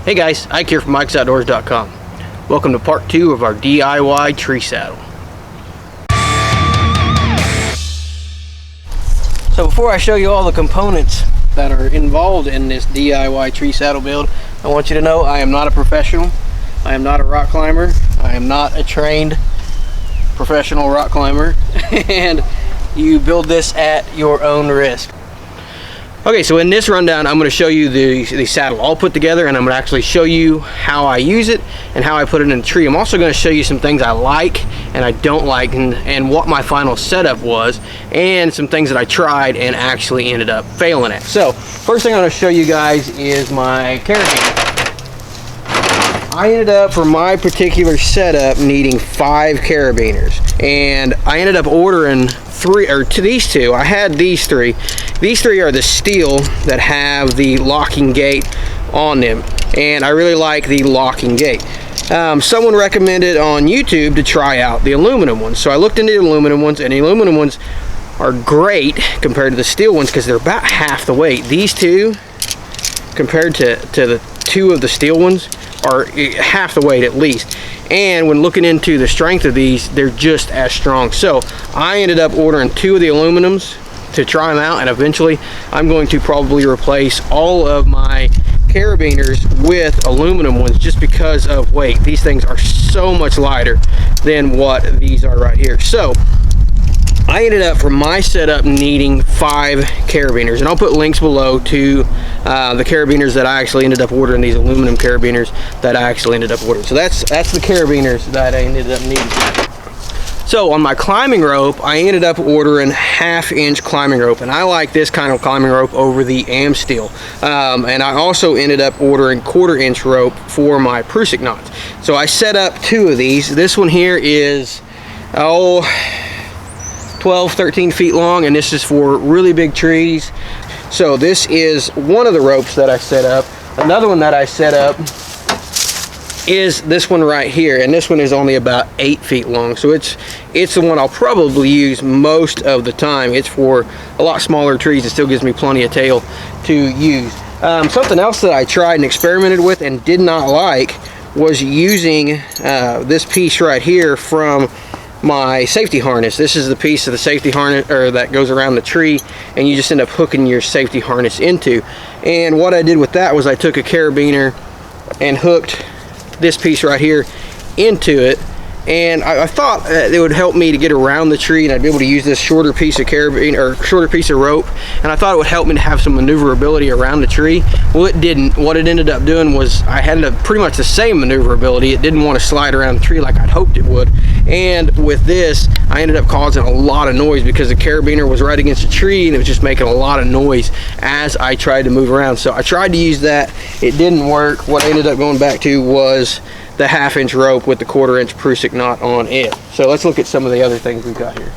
Hey guys, Ike here from IkesOutdoors.com. Welcome to part 2 of our DIY tree saddle. So before I show you all the components that are involved in this DIY tree saddle build, I want you to know I am not a professional. I am not a rock climber. I am not a trained professional rock climber. And you build this at your own risk. Okay, so in this rundown, I'm going to show you the saddle all put together, and I'm going to actually show you how I use it and how I put it in the tree. I'm also going to show you some things I like and I don't like, and what my final setup was, and some things that I tried and actually ended up failing at. So, first thing I'm going to show you guys is my carabiner. I ended up, for my particular setup, needing 5 carabiners, and I ended up ordering these two. I had these 3. These 3 are the steel that have the locking gate on them, and I really like the locking gate. Someone recommended on YouTube to try out the aluminum ones, so I looked into the aluminum ones, and the aluminum ones are great compared to the steel ones because they're about half the weight. These two, compared to the 2 of the steel ones, are half the weight at least. And when looking into the strength of these, they're just as strong. So I ended up ordering 2 of the aluminums to try them out, and eventually I'm going to probably replace all of my carabiners with aluminum ones just because of weight. These things are so much lighter than what these are right here. So I ended up, for my setup, needing 5 carabiners, and I'll put links below to the carabiners that I actually ended up ordering, these aluminum carabiners that I actually ended up ordering. So that's the carabiners that I ended up needing. So on my climbing rope, I ended up ordering 1/2-inch climbing rope, and I like this kind of climbing rope over the Amsteel. And I also ended up ordering 1/4-inch rope for my Prusik knots. So I set up 2 of these. This one here is 12-13 feet long, and this is for really big trees. So this is one of the ropes that I set up. Another one that I set up is this one right here, and this one is only about 8 feet long. So it's the one I'll probably use most of the time. It's for a lot smaller trees. It still gives me plenty of tail to use. Something else that I tried and experimented with and did not like was using this piece right here from my safety harness. This is the piece of the safety harness that goes around the tree, and you just end up hooking your safety harness into. And what I did with that was I took a carabiner and hooked this piece right here into it, and I thought it would help me to get around the tree, and I'd be able to use this shorter piece of carabiner, or shorter piece of rope, and I thought it would help me to have some maneuverability around the tree. Well, it didn't. What it ended up doing was I had pretty much the same maneuverability. It didn't want to slide around the tree like I'd hoped it would. And with this, I ended up causing a lot of noise because the carabiner was right against the tree, and it was just making a lot of noise as I tried to move around. So I tried to use that. It didn't work. What I ended up going back to was the 1/2-inch rope with the 1/4-inch Prusik knot on it. So let's look at some of the other things we've got here.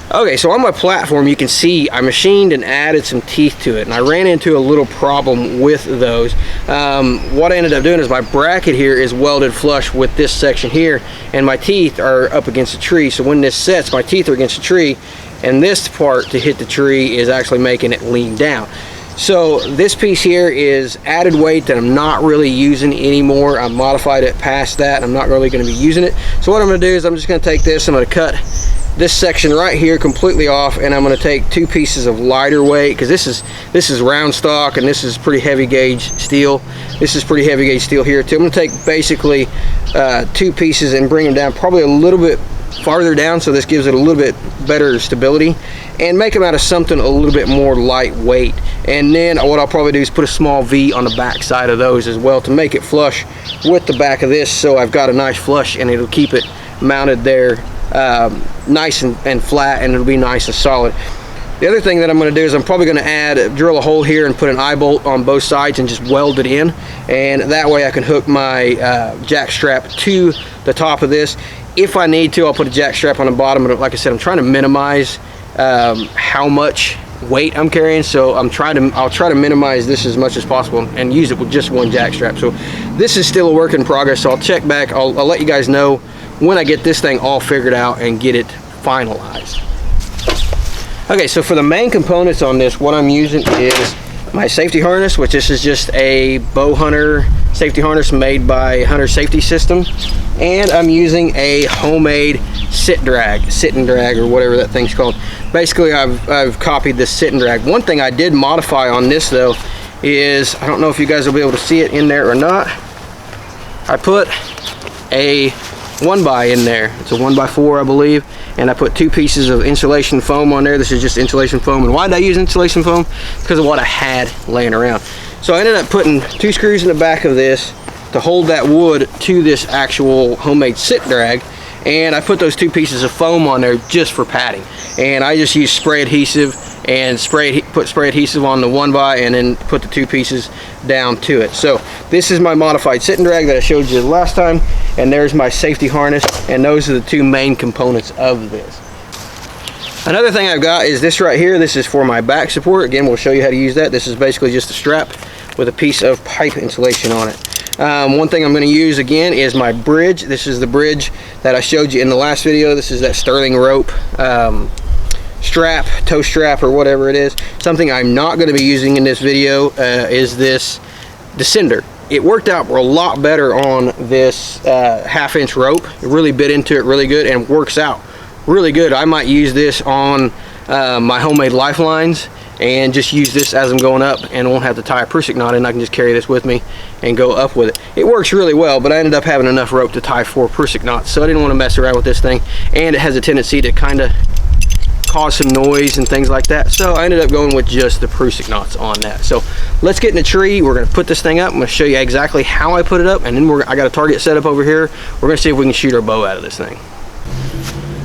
Okay, so on my platform, you can see I machined and added some teeth to it, and I ran into a little problem with those. What I ended up doing is my bracket here is welded flush with this section here, and my teeth are up against the tree. So when this sets, my teeth are against the tree, and this part to hit the tree is actually making it lean down. So this piece here is added weight that I'm not really using anymore. I modified it past that, and I'm not really going to be using it. So what I'm going to do is I'm just going to take this, I'm going to cut this section right here completely off, and I'm going to take 2 pieces of lighter weight, because this is round stock, and this is pretty heavy gauge steel. This is pretty heavy gauge steel here too. I'm going to take basically 2 pieces and bring them down probably a little bit farther down, so this gives it a little bit better stability, and make them out of something a little bit more lightweight. And then what I'll probably do is put a small V on the back side of those as well to make it flush with the back of this, so I've got a nice flush, and it'll keep it mounted there nice and flat, and it'll be nice and solid. The other thing that I'm going to do is I'm probably going to drill a hole here and put an eye bolt on both sides and just weld it in, and that way I can hook my jack strap to the top of this. If I need to, I'll put a jack strap on the bottom, but like I said, I'm trying to minimize how much weight I'm carrying, so I'll try to minimize this as much as possible and use it with just one jack strap. So this is still a work in progress, so I'll check back. I'll let you guys know when I get this thing all figured out and get it finalized. Okay, so for the main components on this, what I'm using is my safety harness, which this is just a bow hunter safety harness made by Hunter Safety System, and I'm using a homemade sit and drag, or whatever that thing's called. Basically, I've copied this sit and drag. One thing I did modify on this though is, I don't know if you guys will be able to see it in there or not, I put a 1x in there. It's a 1x4, I believe, and I put 2 pieces of insulation foam on there. This is just insulation foam. And why did I use insulation foam? Because of what I had laying around. So I ended up putting 2 screws in the back of this to hold that wood to this actual homemade sit drag, and I put those 2 pieces of foam on there just for padding. And I just used spray adhesive and put spray adhesive on the 1x, and then put the 2 pieces down to it. So this is my modified sit and drag that I showed you the last time, and there's my safety harness, and those are the 2 main components of this. Another thing I've got is this right here. This is for my back support. Again, we'll show you how to use that. This is basically just a strap with a piece of pipe insulation on it. One thing I'm going to use again is my bridge. This is the bridge that I showed you in the last video. This is that Sterling rope strap, toe strap, or whatever it is. Something I'm not going to be using in this video is this descender. It worked out a lot better on this 1/2-inch rope. It really bit into it really good and works out really good. I might use this on my homemade lifelines and just use this as I'm going up, and won't have to tie a Prusik knot in. I can just carry this with me and go up with it. It works really well, but I ended up having enough rope to tie 4 Prusik knots, so I didn't want to mess around with this thing, and it has a tendency to kind of cause some noise and things like that, so I ended up going with just the Prusik knots on that. So let's get in the tree. We're going to put this thing up. I'm going to show you exactly how I put it up, and then I got a target set up over here. We're going to see if we can shoot our bow out of this thing.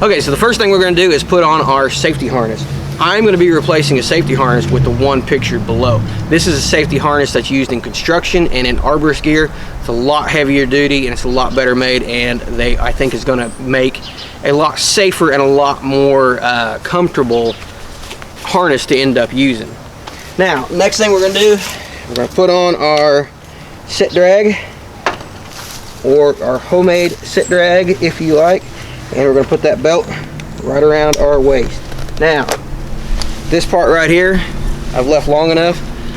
Okay, so the first thing we're going to do is put on our safety harness. I'm going to be replacing a safety harness with the one pictured below. This is a safety harness that's used in construction and in arborist gear. It's a lot heavier duty, and it's a lot better made, and I think is going to make a lot safer and a lot more comfortable harness to end up using. Now, next thing we're going to do, we're going to put on our sit drag, or our homemade sit drag if you like, and we're going to put that belt right around our waist. Now, this part right here, I've left long enough,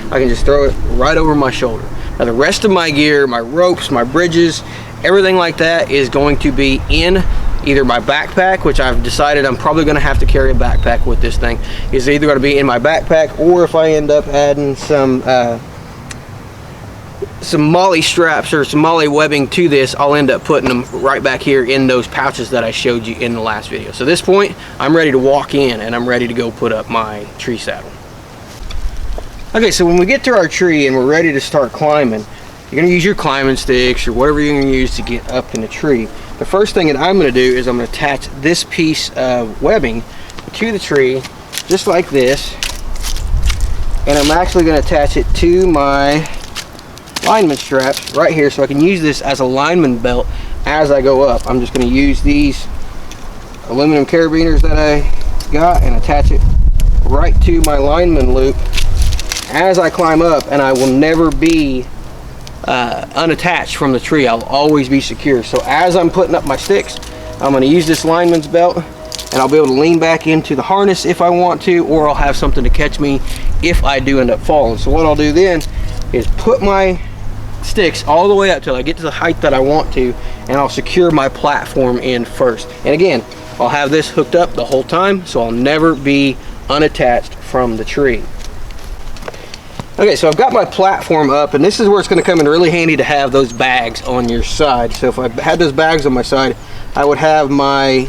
I can just throw it right over my shoulder. Now the rest of my gear, my ropes, my bridges, everything like that is going to be in either my backpack, which I've decided I'm probably going to have to carry a backpack with this thing. It's either going to be in my backpack, or if I end up adding some MOLLE straps or some MOLLE webbing to this, I'll end up putting them right back here in those pouches that I showed you in the last video. So at this point, I'm ready to walk in, and I'm ready to go put up my tree saddle. Okay, so when we get to our tree and we're ready to start climbing, you're going to use your climbing sticks or whatever you're going to use to get up in the tree. The first thing that I'm going to do is I'm going to attach this piece of webbing to the tree, just like this, and I'm actually going to attach it to my lineman straps right here, so I can use this as a lineman belt as I go up. I'm just going to use these aluminum carabiners that I got and attach it right to my lineman loop as I climb up, and I will never be unattached from the tree. I'll always be secure. So as I'm putting up my sticks, I'm going to use this lineman's belt, and I'll be able to lean back into the harness if I want to, or I'll have something to catch me if I do end up falling. So what I'll do then is put my sticks all the way up till I get to the height that I want to, and I'll secure my platform in first. And again, I'll have this hooked up the whole time, so I'll never be unattached from the tree. Okay, so I've got my platform up, and this is where it's going to come in really handy to have those bags on your side. So if I had those bags on my side, I would have my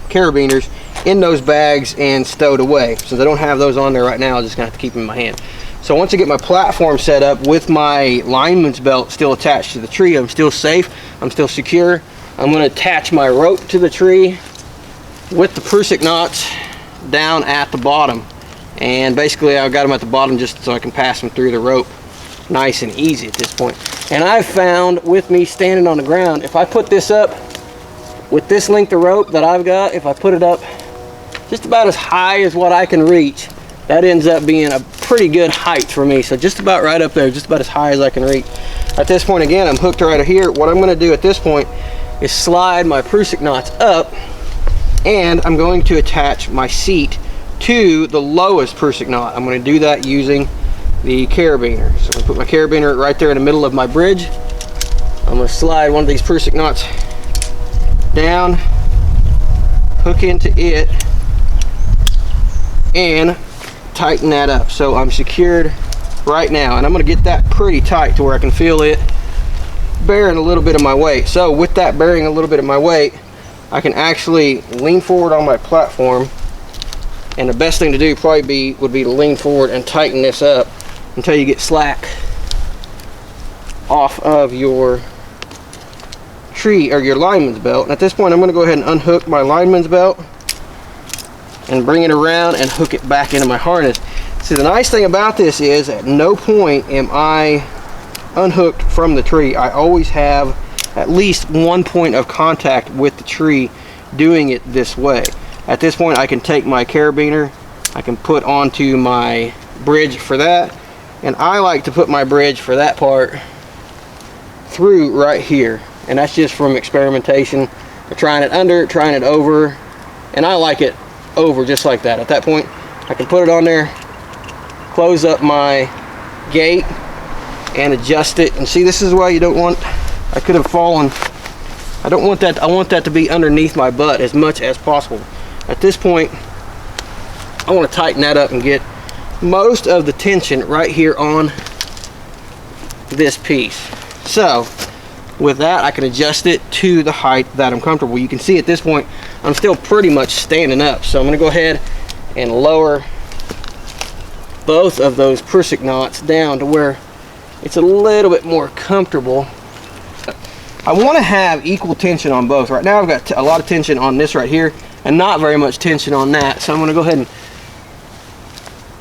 carabiners in those bags and stowed away. Since I don't have those on there right now, I'm just going to have to keep them in my hand. So once I get my platform set up with my lineman's belt still attached to the tree, I'm still safe, I'm still secure. I'm going to attach my rope to the tree with the Prusik knots down at the bottom. And basically I've got them at the bottom just so I can pass them through the rope nice and easy at this point. And I've found with me standing on the ground, if I put this up with this length of rope that I've got, if I put it up just about as high as what I can reach, that ends up being a pretty good height for me. So just about right up there, just about as high as I can reach. At this point, again, I'm hooked right here. What I'm going to do at this point is slide my Prusik knots up, and I'm going to attach my seat to the lowest Prusik knot. I'm going to do that using the carabiner. So I'm going to put my carabiner right there in the middle of my bridge. I'm going to slide one of these Prusik knots down, hook into it, and tighten that up. So I'm secured right now, and I'm going to get that pretty tight to where I can feel it bearing a little bit of my weight. So with that bearing a little bit of my weight, I can actually lean forward on my platform, and the best thing to do probably would be to lean forward and tighten this up until you get slack off of your tree or your lineman's belt. And at this point I'm going to go ahead and unhook my lineman's belt and bring it around and hook it back into my harness. See, the nice thing about this is at no point am I unhooked from the tree. I always have at least one point of contact with the tree doing it this way. At this point I can take my carabiner, I can put onto my bridge for that, and I like to put my bridge for that part through right here. And that's just from experimentation, trying it under, trying it over, and I like it over just like that. At that point I can put it on there, close up my gate, and adjust it. And see, this is why you don't want, I could have fallen, I don't want that, I want that to be underneath my butt as much as possible. At this point I want to tighten that up and get most of the tension right here on this piece. So with that, I can adjust it to the height that I'm comfortable. You can see at this point I'm still pretty much standing up, so I'm going to go ahead and lower both of those Prusik knots down to where it's a little bit more comfortable. I want to have equal tension on both. Right now I've got a lot of tension on this right here and not very much tension on that, so I'm going to go ahead and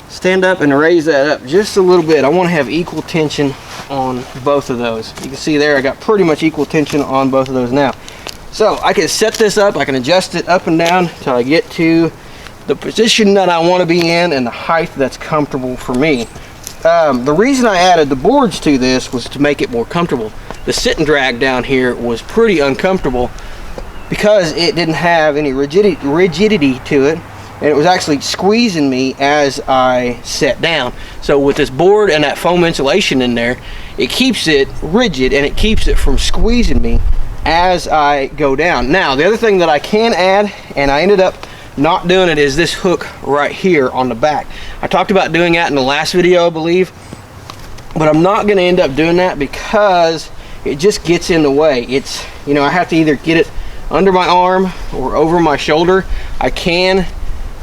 stand up and raise that up just a little bit. I want to have equal tension on both of those. You can see there I got pretty much equal tension on both of those now. So I can set this up, I can adjust it up and down until I get to the position that I want to be in and the height that's comfortable for me. The reason I added the boards to this was to make it more comfortable. The sit and drag down here was pretty uncomfortable because it didn't have any rigidity to it, and it was actually squeezing me as I sat down. So with this board and that foam insulation in there, it keeps it rigid and it keeps it from squeezing me as I go down. Now the other thing that I can add, and I ended up not doing it, is this hook right here on the back. I talked about doing that in the last video, I believe, but I'm not going to end up doing that because it just gets in the way. It's, you know, I have to either get it under my arm or over my shoulder. I can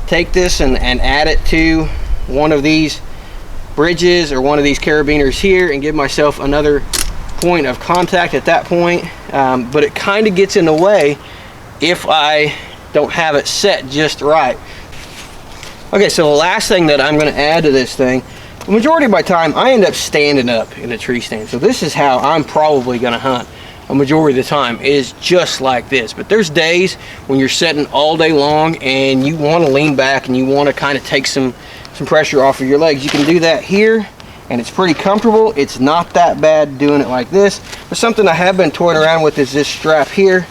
take this and add it to one of these bridges or one of these carabiners here and give myself another point of contact at that point, but it kind of gets in the way if I don't have it set just right. Okay, so the last thing that I'm going to add to this thing, the majority of my time I end up standing up in a tree stand, so this is how I'm probably going to hunt a majority of the time, is just like this. But there's days when you're sitting all day long and you want to lean back and you want to kind of take some pressure off of your legs. You can do that here and it's pretty comfortable. It's not that bad doing it like this. But something I have been toying around with is this strap here,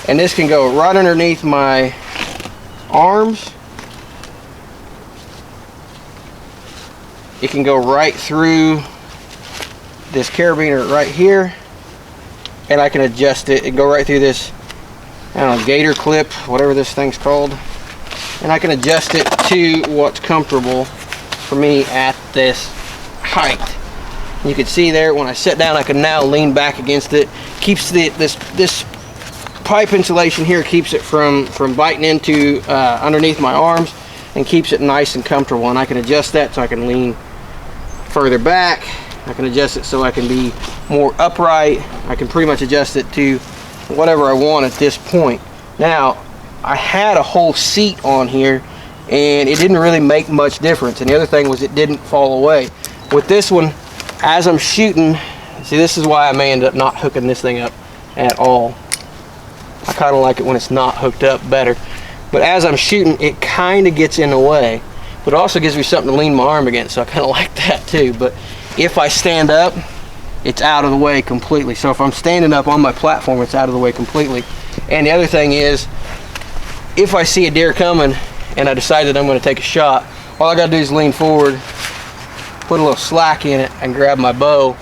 and this can go right underneath my arms. It can go right through this carabiner right here, and I can adjust it and go right through this, I don't know, gator clip, whatever this thing's called, and I can adjust it to what's comfortable for me at this height. You can see there when I sit down I can now lean back against it. Keeps this pipe insulation here, keeps it from biting into underneath my arms, and keeps it nice and comfortable. And I can adjust that so I can lean further back. I can adjust it so I can be more upright. I can pretty much adjust it to whatever I want at this point. Now, I had a whole seat on here and it didn't really make much difference. And the other thing was it didn't fall away. With this one, as I'm shooting, see, this is why I may end up not hooking this thing up at all. I kind of like it when it's not hooked up better. But as I'm shooting, it kind of gets in the way. But it also gives me something to lean my arm against, so I kind of like that too. But if I stand up, it's out of the way completely. So if I'm standing up on my platform, it's out of the way completely. And the other thing is, if I see a deer coming and I decide that I'm going to take a shot, all I got to do is lean forward, put a little slack in it, and grab my bow,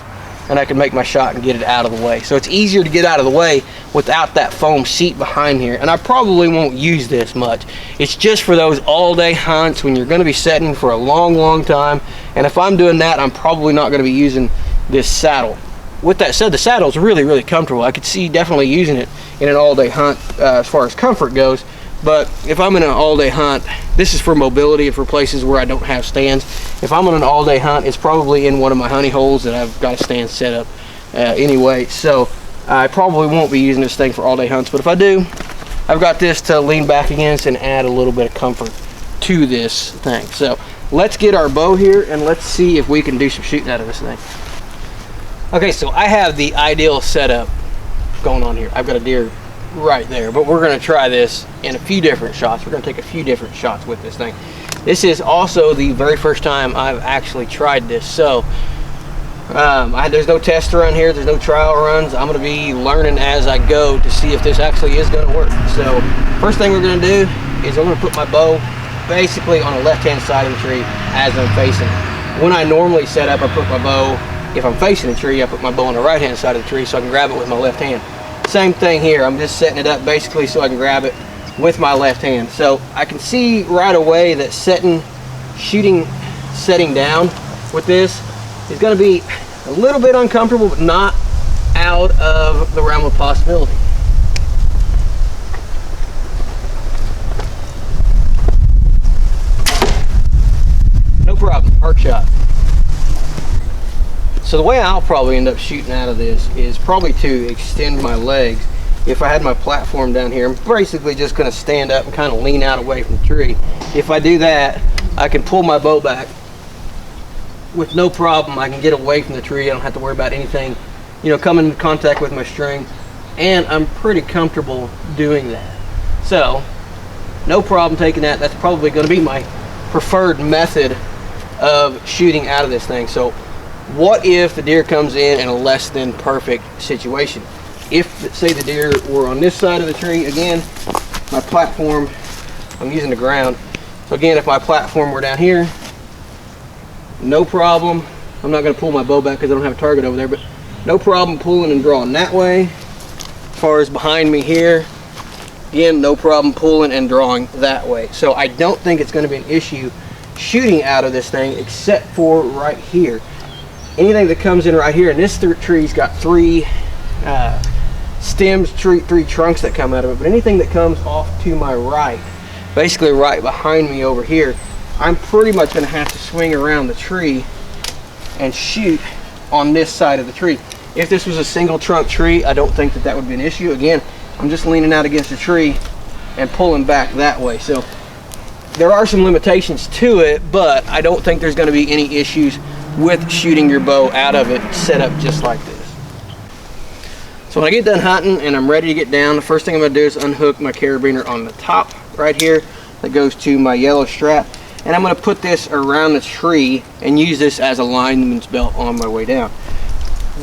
and I can make my shot and get it out of the way. So it's easier to get out of the way without that foam seat behind here. And I probably won't use this much. It's just for those all-day hunts when you're going to be setting for a long time. And if I'm doing that, I'm probably not going to be using this saddle. With that said, the saddle is really comfortable. I could see definitely using it in an all-day hunt as far as comfort goes. But if I'm in an all-day hunt, this is for mobility and for places where I don't have stands. If I'm on an all-day hunt, it's probably in one of my honey holes that I've got a stand set up anyway. So I probably won't be using this thing for all-day hunts. But if I do, I've got this to lean back against and add a little bit of comfort to this thing. So let's get our bow here and let's see if we can do some shooting out of this thing. Okay, so I have the ideal setup going on here. I've got a deer right there, but we're going to try this in a few different shots. We're going to take a few different shots with this thing. This is also the very first time I've actually tried this, so there's no test around here, there's no trial runs. I'm going to be learning as I go to see if this actually is going to work. So first thing we're going to do is I'm going to put my bow basically on the left hand side of the tree as I'm facing it. When I normally set up, I put my bow, if I'm facing the tree, I put my bow on the right hand side of the tree so I can grab it with my left hand. Same thing here. I'm just setting it up basically so I can grab it with my left hand. So I can see right away that setting down with this is going to be a little bit uncomfortable, but not out of the realm of possibility. No problem. Arc shot. So the way I'll probably end up shooting out of this is probably to extend my legs. If I had my platform down here, I'm basically just going to stand up and kind of lean out away from the tree. If I do that, I can pull my bow back with no problem. I can get away from the tree. I don't have to worry about anything, coming into contact with my string. And I'm pretty comfortable doing that. So, no problem taking that. That's probably going to be my preferred method of shooting out of this thing. So, what if the deer comes in a less than perfect situation? If, say, the deer were on this side of the tree, again, my platform, I'm using the ground. So again, if my platform were down here, no problem. I'm not going to pull my bow back because I don't have a target over there, but no problem pulling and drawing that way. As far as behind me here, again, no problem pulling and drawing that way. So I don't think it's going to be an issue shooting out of this thing except for right here. Anything that comes in right here, and this tree's got three stems, three trunks that come out of it, but anything that comes off to my right, basically right behind me over here, I'm pretty much going to have to swing around the tree and shoot on this side of the tree. If this was a single trunk tree, I don't think that would be an issue. Again, I'm just leaning out against the tree and pulling back that way. So there are some limitations to it, but I don't think there's going to be any issues with shooting your bow out of it set up just like this. So when I get done hunting and I'm ready to get down, the first thing I'm going to do is unhook my carabiner on the top right here that goes to my yellow strap, and I'm going to put this around the tree and use this as a lineman's belt on my way down.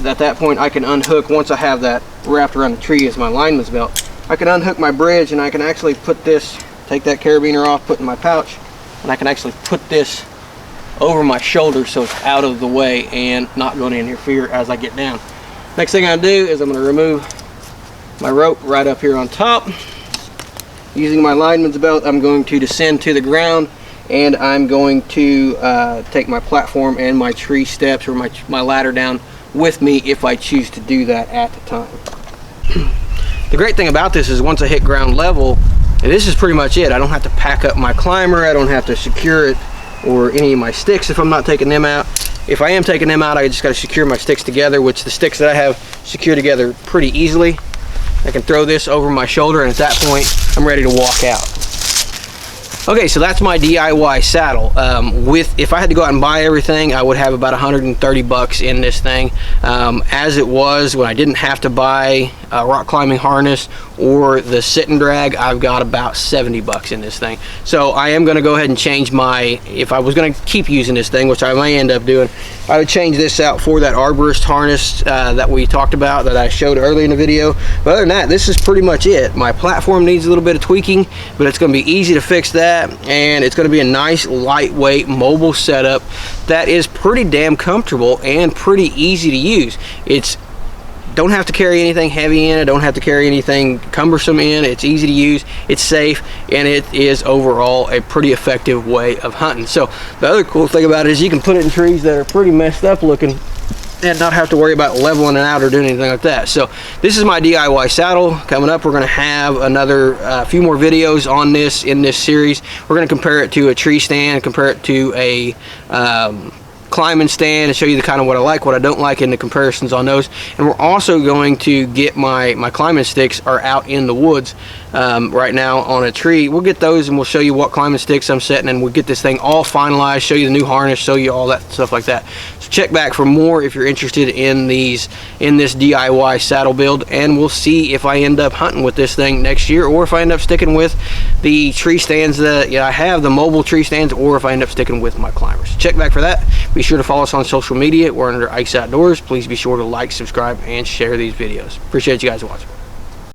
At that point I can unhook, once I have that wrapped around the tree as my lineman's belt, I can unhook my bridge and I can actually put this, take that carabiner off, put it in my pouch, and I can actually put this over my shoulder so it's out of the way and not going to interfere as I get down. Next thing I do is I'm going to remove my rope right up here on top. Using my lineman's belt, I'm going to descend to the ground, and I'm going to take my platform and my tree steps or my ladder down with me if I choose to do that at the time. The great thing about this is once I hit ground level, this is pretty much it. I don't have to pack up my climber, I don't have to secure it or any of my sticks if I'm not taking them out. If I am taking them out, I just got to secure my sticks together, which the sticks that I have secure together pretty easily. I can throw this over my shoulder, and at that point I'm ready to walk out. Okay, so that's my DIY saddle. If I had to go out and buy everything, I would have about 130 bucks in this thing. As it was, when I didn't have to buy a rock climbing harness or the sit and drag, I've got about 70 bucks in this thing. So I am going to go ahead and change my, if I was going to keep using this thing, which I may end up doing, I would change this out for that arborist harness that we talked about, that I showed earlier in the video. But other than that, this is pretty much it. My platform needs a little bit of tweaking, but it's going to be easy to fix that, and it's going to be a nice lightweight mobile setup that is pretty damn comfortable and pretty easy to use. It's don't have to carry anything heavy in it, don't have to carry anything cumbersome in. It's easy to use, it's safe, and it is overall a pretty effective way of hunting. So the other cool thing about it is you can put it in trees that are pretty messed up looking and not have to worry about leveling it out or doing anything like that. So this is my DIY saddle. Coming up, we're going to have another few more videos on this in this series. We're going to compare it to a tree stand, compare it to a climbing stand, and show you the kind of what I like, what I don't like, and the comparisons on those. And we're also going to get my climbing sticks are out in the woods right now on a tree. We'll get those and we'll show you what climbing sticks I'm setting, and we'll get this thing all finalized, show you the new harness, show you all that stuff like that. So check back for more if you're interested in this DIY saddle build, and we'll see if I end up hunting with this thing next year, or if I end up sticking with the tree stands that I have, the mobile tree stands, or if I end up sticking with my climbers. Check back for that. Be sure to follow us on social media. We're under Ike's Outdoors. Please be sure to like, subscribe, and share these videos. Appreciate you guys watching.